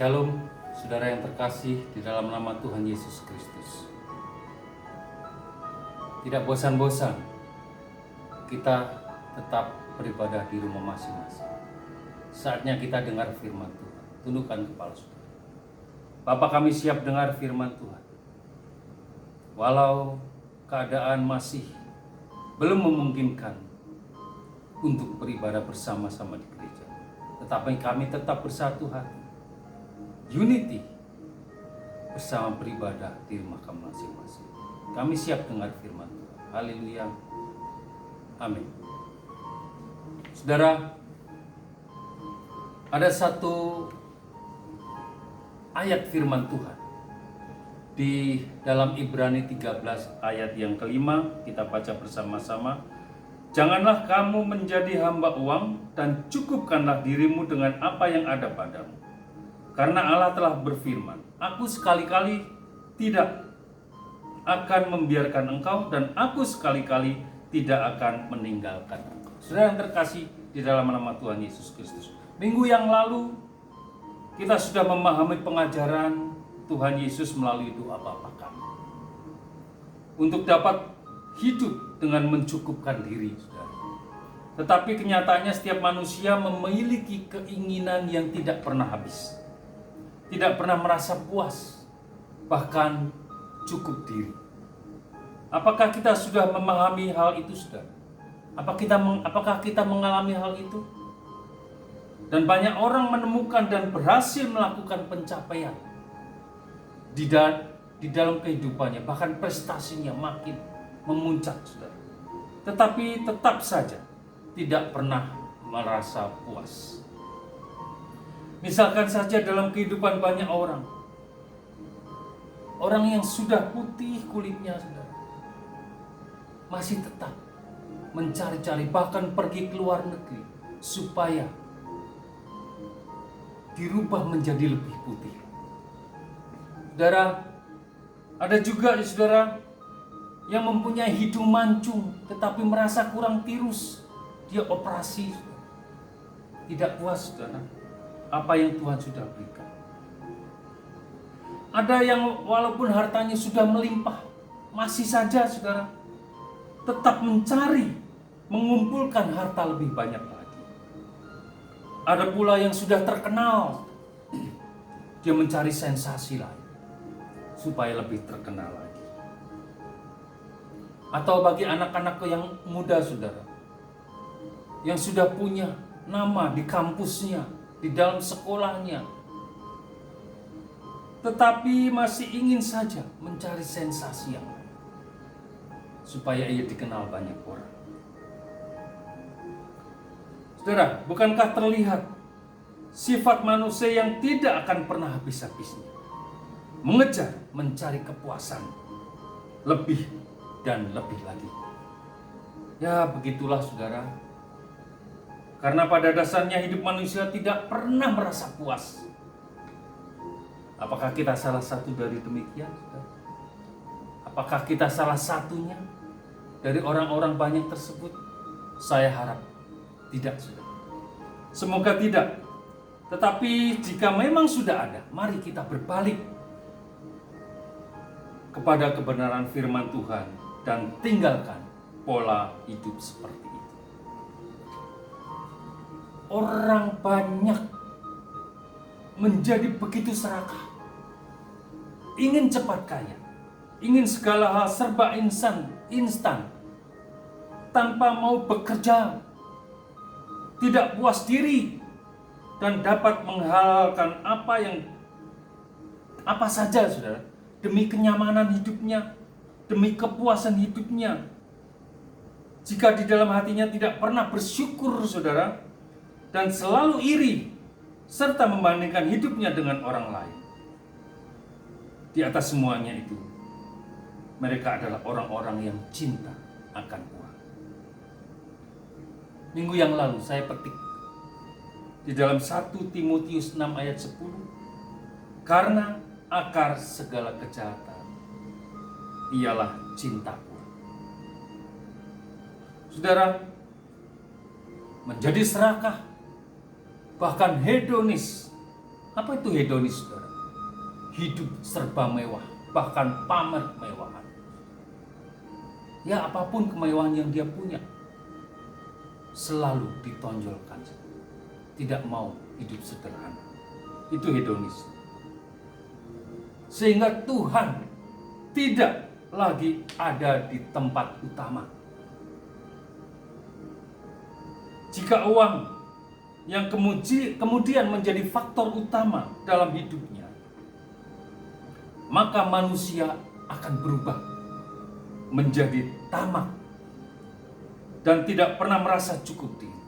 Shalom, saudara yang terkasih di dalam nama Tuhan Yesus Kristus. Tidak bosan-bosan kita tetap beribadah di rumah masing-masing. Saatnya kita dengar firman Tuhan. Tundukkan kepala saudara. Bapa, kami siap dengar firman Tuhan. Walau keadaan masih belum memungkinkan untuk beribadah bersama-sama di gereja, tetapi kami tetap bersatu hati, unity, bersama beribadah di rumah kami masing-masing. Kami siap dengar firman Tuhan. Haleluya. Amin. Saudara, ada satu ayat firman Tuhan di dalam Ibrani 13 ayat yang kelima, kita baca bersama-sama. Janganlah kamu menjadi hamba uang dan cukupkanlah dirimu dengan apa yang ada padamu. Karena Allah telah berfirman, aku sekali-kali tidak akan membiarkan engkau dan aku sekali-kali tidak akan meninggalkan engkau. Saudara yang terkasih di dalam nama Tuhan Yesus Kristus. Minggu yang lalu kita sudah memahami pengajaran Tuhan Yesus melalui doa Bapa kami. Untuk dapat hidup dengan mencukupkan diri, saudara. Tetapi kenyataannya setiap manusia memiliki keinginan yang tidak pernah habis. Tidak pernah merasa puas, bahkan cukup diri. Apakah kita sudah memahami hal itu, saudara? Apakah kita mengalami hal itu? Dan banyak orang menemukan dan berhasil melakukan pencapaian di dalam kehidupannya, bahkan prestasinya makin memuncak, saudara. Tetapi tetap saja tidak pernah merasa puas. Misalkan saja dalam kehidupan banyak orang yang sudah putih kulitnya, saudara, masih tetap mencari-cari, bahkan pergi ke luar negeri supaya dirubah menjadi lebih putih. Saudara, ada juga saudara yang mempunyai hidung mancung tetapi merasa kurang tirus. Dia operasi, tidak puas, saudara, apa yang Tuhan sudah berikan. Ada yang walaupun hartanya sudah melimpah, masih saja, saudara, tetap mencari, mengumpulkan harta lebih banyak lagi. Ada pula yang sudah terkenal, dia mencari sensasi lain supaya lebih terkenal lagi. Atau bagi anak-anak yang muda, saudara, yang sudah punya nama di kampusnya, di dalam sekolahnya, tetapi masih ingin saja mencari sensasi yang lain supaya ia dikenal banyak orang. Saudara, bukankah terlihat sifat manusia yang tidak akan pernah habis-habisnya mengejar, mencari kepuasan lebih dan lebih lagi? Ya, begitulah, saudara. Karena pada dasarnya hidup manusia tidak pernah merasa puas. Apakah kita salah satu dari demikian? Apakah kita salah satunya dari orang-orang banyak tersebut? Saya harap tidak, saudara. Semoga tidak. Tetapi jika memang sudah ada, mari kita berbalik kepada kebenaran firman Tuhan dan tinggalkan pola hidup seperti itu. Orang banyak menjadi begitu serakah, ingin cepat kaya, ingin segala hal serba instan, tanpa mau bekerja, tidak puas diri, dan dapat menghalalkan apa saja, saudara, demi kenyamanan hidupnya, demi kepuasan hidupnya. Jika di dalam hatinya tidak pernah bersyukur, saudara, dan selalu iri, serta membandingkan hidupnya dengan orang lain. Di atas semuanya itu, mereka adalah orang-orang yang cinta akan uang. Minggu yang lalu saya petik di dalam 1 Timotius 6 ayat 10. Karena akar segala kejahatan ialah cinta uang. Saudara, menjadi serakah, bahkan hedonis, Apa itu hedonis, saudara? Hidup serba mewah, bahkan pamer kemewahan. Ya, apapun kemewahan yang dia punya, selalu ditonjolkan. Tidak mau hidup sederhana. Itu hedonis. Sehingga Tuhan tidak lagi ada di tempat utama. Jika uang yang kemudian menjadi faktor utama dalam hidupnya, maka manusia akan berubah menjadi tamak dan tidak pernah merasa cukup diri.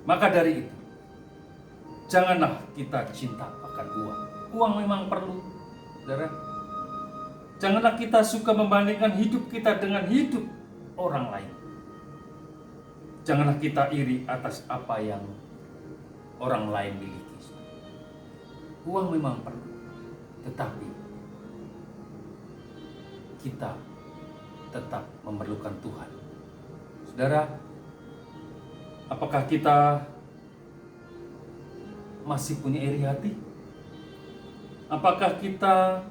Maka dari itu, janganlah kita cinta akan uang. Uang memang perlu, saudara. Janganlah kita suka membandingkan hidup kita dengan hidup orang lain. Janganlah kita iri atas apa yang orang lain miliki. Uang memang perlu, tetapi kita tetap memerlukan Tuhan. Saudara, apakah kita masih punya iri hati? Apakah kita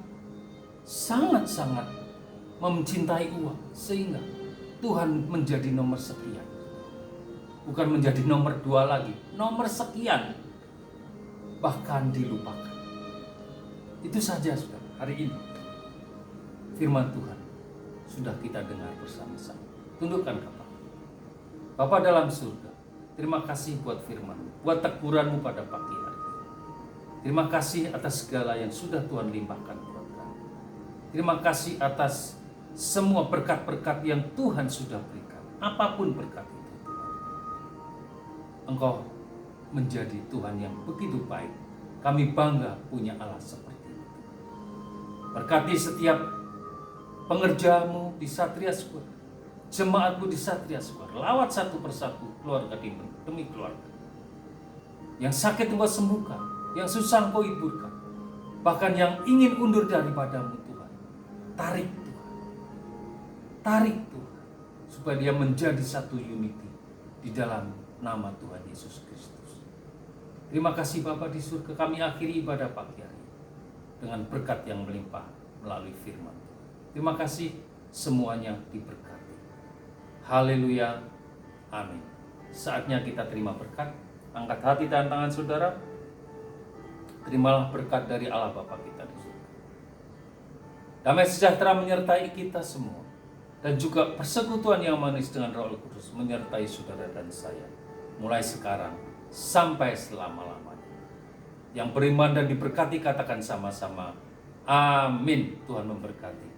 sangat-sangat mencintai uang sehingga Tuhan menjadi nomor sekian? Bukan menjadi nomor 2 lagi, nomor sekian, bahkan dilupakan. Itu saja, saudara, hari ini firman Tuhan sudah kita dengar bersama-sama. Tundukkan kepala. Bapa dalam surga, terima kasih buat firman-Mu, buat teguran-Mu pada pagi hari. Terima kasih atas segala yang sudah Tuhan limpahkan buat kami. Terima kasih atas semua berkat-berkat yang Tuhan sudah berikan. Apapun berkat itu, Tuhan, Engkau menjadi Tuhan yang begitu baik. Kami bangga punya Allah seperti itu. Berkati setiap pengerjamu di Satria Square, jemaatmu di Satria Square. Lawat satu persatu keluarga demi keluarga. Yang sakit Engkau sembuhkan, yang susah Engkau hiburkan. Bahkan yang ingin undur daripadamu, Tuhan, tarik Tuhan. Tarik Tuhan, supaya dia menjadi satu unity di dalam nama Tuhan Yesus Kristus. Terima kasih Bapa di surga, kami akhiri ibadah pagi hari dengan berkat yang melimpah melalui firman. Terima kasih, semuanya diberkati. Haleluya, amin. Saatnya kita terima berkat. Angkat hati dan tangan saudara. Terimalah berkat dari Allah Bapa kita di surga. Damai sejahtera menyertai kita semua. Dan juga persekutuan yang manis dengan Roh Kudus menyertai saudara dan saya. Mulai sekarang sampai selama-lamanya. Yang beriman dan diberkati katakan sama-sama. Amin. Tuhan memberkati.